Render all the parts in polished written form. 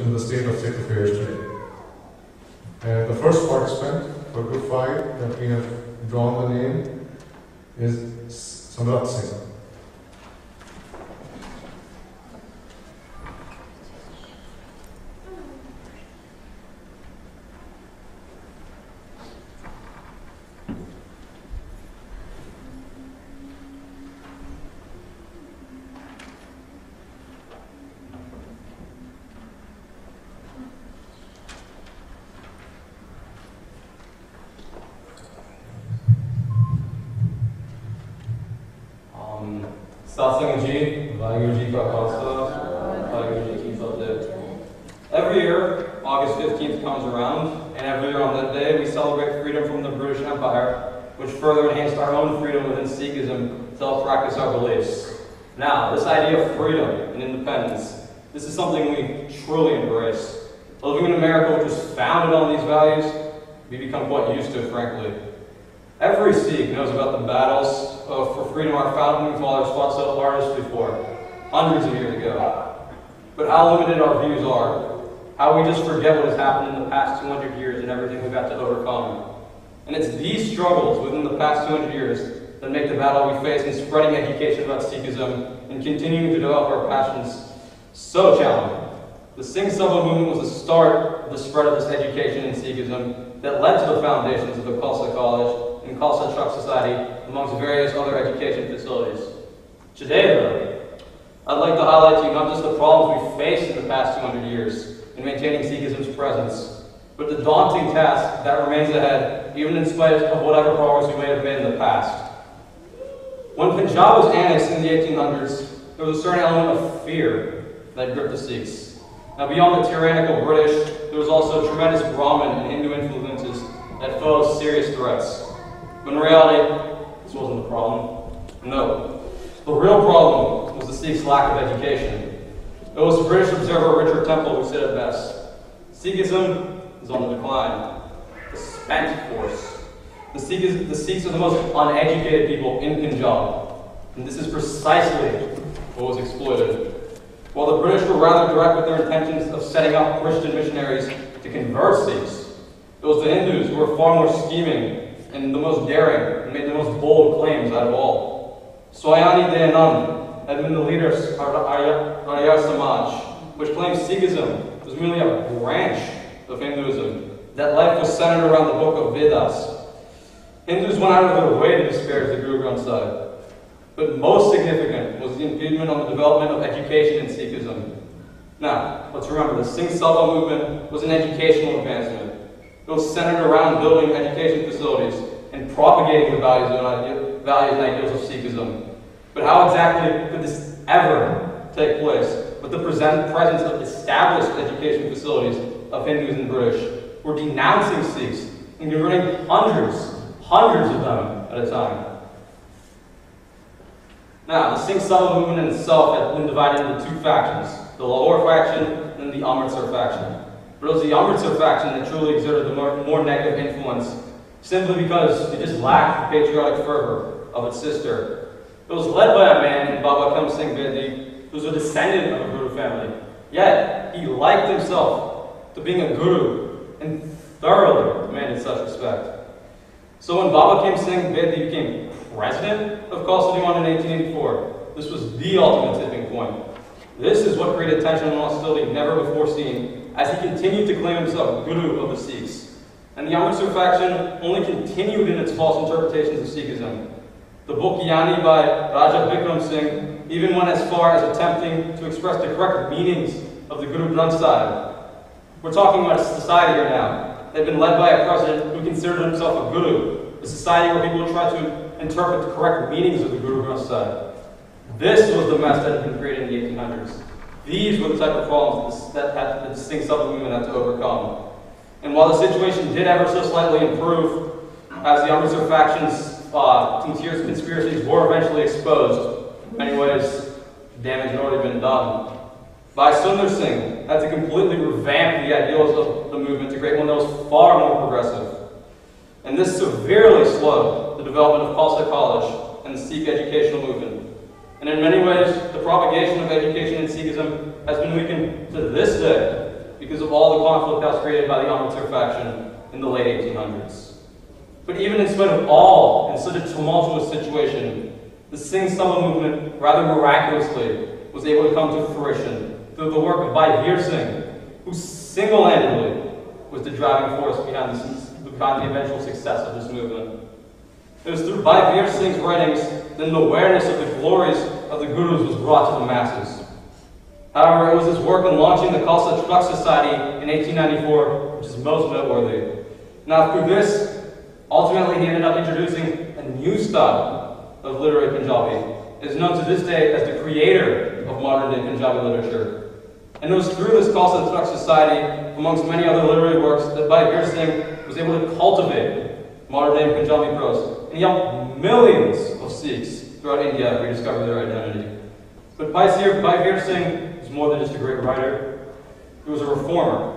in the state of Sikh affairs today. And the first participant for Group 5 that we have drawn the name is Samrat Singh. Every year, August 15th comes around, and every year on that day, we celebrate freedom from the British Empire, which further enhanced our own freedom within Sikhism to help practice our beliefs. Now, this idea of freedom and independence, this is something we truly embrace. Living in America, which was founded on these values, we become quite used to it, frankly. Every Sikh knows about the battles for freedom our founding fathers fought so arduously for, hundreds of years ago. But how limited our views are, how we just forget what has happened in the past 200 years and everything we've had to overcome. And it's these struggles within the past 200 years that make the battle we face in spreading education about Sikhism and continuing to develop our passions so challenging. The Singh Sabha movement was the start of the spread of this education in Sikhism that led to the foundations of the Khalsa College and Khalsa Truck Society, amongst various other education facilities. Today, though, I'd like to highlight to you not just the problems we faced in the past 200 years in maintaining Sikhism's presence, but the daunting task that remains ahead, even in spite of whatever progress we may have made in the past. When Punjab was annexed in the 1800s, there was a certain element of fear that gripped the Sikhs. Now, beyond the tyrannical British, there was also tremendous Brahmin and Hindu influences that posed serious threats. But in reality, this wasn't the problem. No. The real problem was the Sikhs' lack of education. It was the British observer Richard Temple who said it best: Sikhism is on the decline. The spent force. The Sikhs are the most uneducated people in Punjab, and this is precisely what was exploited. While the British were rather direct with their intentions of setting up Christian missionaries to convert Sikhs, it was the Hindus who were far more scheming and the most daring and made the most bold claims out of all. Swayani Dayanand had been the leader of Arya Samaj, which claimed Sikhism was merely a branch of Hinduism, that life was centered around the book of Vedas. Hindus went out of their way to disparage the Guru Granth Sahib. But most significant was the impediment on the development of education in Sikhism. Now, let's remember, the Singh Sabha movement was an educational advancement. It was centered around building education facilities and propagating the values and ideals of Sikhism. But how exactly could this ever take place with the presence of established education facilities of Hindus and British who were denouncing Sikhs and converting hundreds of them at a time? Now, the Singh Sabha movement in itself had been divided into two factions, the Lahore faction and the Amritsar faction. But it was the Amritsar faction that truly exerted the more negative influence, simply because it just lacked the patriotic fervor of its sister. It was led by a man named Baba Kam Singh Bedi, who was a descendant of a Guru family. Yet, he liked himself to being a Guru and thoroughly demanded such respect. So when Baba Kam Singh Bedi became president of Khalsa Diwan in 1884, this was the ultimate tipping point. This is what created tension and hostility never before seen, as he continued to claim himself Guru of the Sikhs. And the Amritsar faction only continued in its false interpretations of Sikhism. The book Yani by Raja Bikram Singh even went as far as attempting to express the correct meanings of the Guru Granth Sahib. We're talking about a society here now. They've been led by a president who considered himself a Guru, a society where people try to interpret the correct meanings of the Guru Granth Sahib. This was the mess that had been created in the 1800s. These were the type of problems that the Singh Sabha movement had to overcome. And while the situation did ever so slightly improve, as the Amritsar faction's conspiracies were eventually exposed, in many ways, damage had already been done. Bhai Sundar Singh had to completely revamp the ideals of the movement to create one that was far more progressive. And this severely slowed the development of Khalsa College and the Sikh educational movement. And in many ways, the propagation of education in Sikhism has been weakened to this day because of all the conflict that was created by the Amritsar faction in the late 1800s. But even in spite of all in such a tumultuous situation, the Singh Sabha movement, rather miraculously, was able to come to fruition through the work of Bhai Veer Singh, who single-handedly was the driving force behind the eventual success of this movement. It was through Bhai Veer Singh's writings that an awareness of the glories of the Gurus was brought to the masses. However, it was his work in launching the Khalsa Truck Society in 1894 which is most noteworthy. Now, through this, ultimately he ended up introducing a new style of literary Punjabi. It is known to this day as the creator of modern-day Punjabi literature. And it was through this Khalsa Truck Society, amongst many other literary works, that Bhai Veer Singh was able to cultivate modern-day Punjabi prose, and he helped millions of Sikhs throughout India rediscover their identity. But Bhai Veer Singh was more than just a great writer. He was a reformer.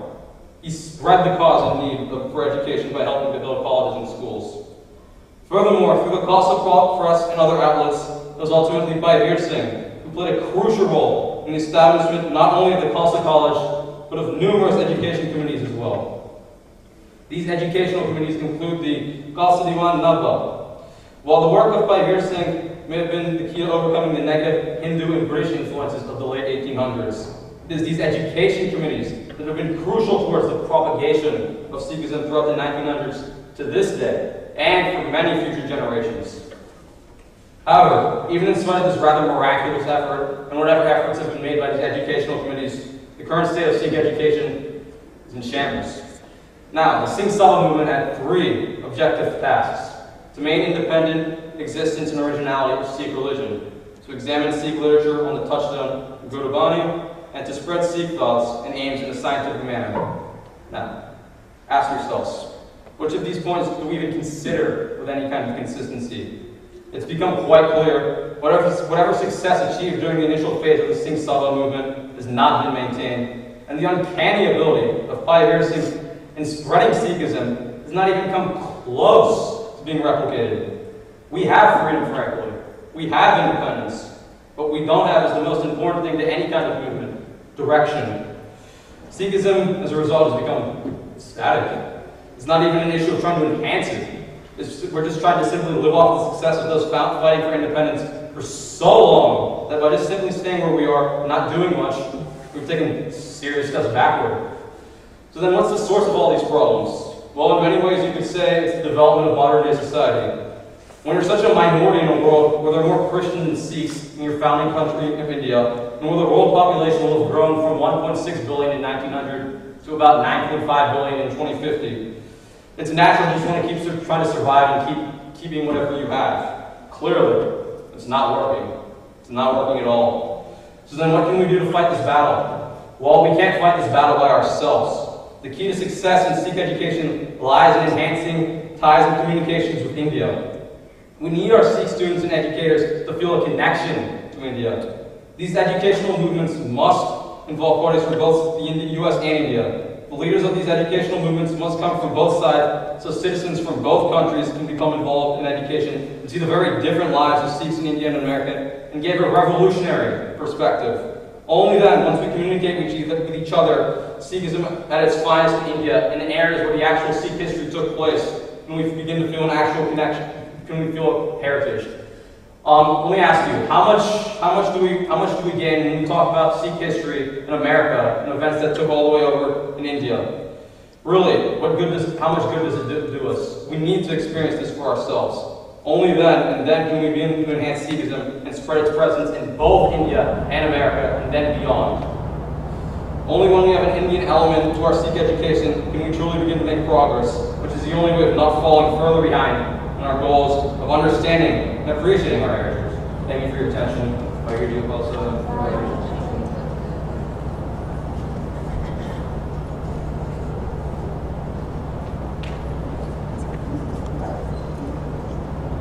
He spread the cause in need for education by helping to build colleges and schools. Furthermore, through the Khalsa Press and other outlets, it was ultimately Bhai Veer Singh who played a crucial role in the establishment not only of the Khalsa College, but of numerous education committees as well. These educational committees include the Khalsa Diwan Nabba. While the work of Bhai Veer Singh may have been the key to overcoming the negative Hindu and British influences of the late 1800s, it is these education committees that have been crucial towards the propagation of Sikhism throughout the 1900s to this day, and for many future generations. However, even in spite of this rather miraculous effort, and whatever efforts have been made by these educational committees, the current state of Sikh education is in shambles. Now, the Singh Sabha movement had three objective tasks: to maintain independent existence and originality of Sikh religion, to examine Sikh literature on the touchstone of Gurdwani, and to spread Sikh thoughts and aims in a scientific manner. Now, ask yourselves, which of these points do we even consider with any kind of consistency? It's become quite clear whatever success achieved during the initial phase of the Singh Sabha movement has not been maintained, and the uncanny ability of Bhai Veer Singh in spreading Sikhism has not even come close to being replicated. We have freedom, frankly. We have independence. What we don't have is the most important thing to any kind of movement: direction. Sikhism, as a result, has become static. It's not even an issue of trying to enhance it. We're just trying to simply live off the success of those fighting for independence for so long that by just simply staying where we are, not doing much, we've taken serious steps backward. So then what's the source of all these problems? Well, in many ways you could say it's the development of modern-day society. When you're such a minority in a world where there are more Christians than Sikhs in your founding country of India, and where the world population will have grown from 1.6 billion in 1900 to about 9.5 billion in 2050, it's natural you just want to keep trying to survive and keeping whatever you have. Clearly, it's not working. It's not working at all. So then what can we do to fight this battle? Well, we can't fight this battle by ourselves. The key to success in Sikh education lies in enhancing ties and communications with India. We need our Sikh students and educators to feel a connection to India. These educational movements must involve parties from both the US and India. The leaders of these educational movements must come from both sides, so citizens from both countries can become involved in education and see the very different lives of Sikhs in India and America, and give a revolutionary perspective. Only then, once we communicate with each other, Sikhism at its finest in India, and in areas where the actual Sikh history took place, can we begin to feel an actual connection, can we feel heritage. Let me ask you, how much do we gain when we talk about Sikh history in America and events that took all the way over in India? Really, how much good does it do us? We need to experience this for ourselves. Only then can we begin to enhance Sikhism and spread its presence in both India and America and then beyond. Only when we have an Indian element to our Sikh education can we truly begin to make progress, which is the only way of not falling further behind in our goals of understanding and appreciating our heritage. Thank you for your attention. I hear you also.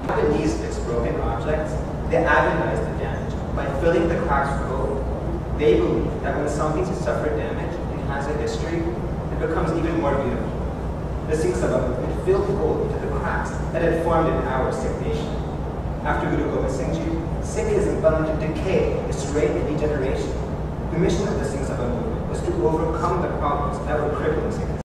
When these fix broken objects, they agonize the damage by filling the cracks with gold. They believe that when something has suffered damage and has a history, it becomes even more beautiful. The Singh Sabha movement filled gold into the cracks that had formed in our Sikh nation. After Guru Gobind Singh Ji, Sikhism fell into decay, disarray, and degeneration. The mission of the Singh Sabha movement was to overcome the problems that were crippling Sikhism.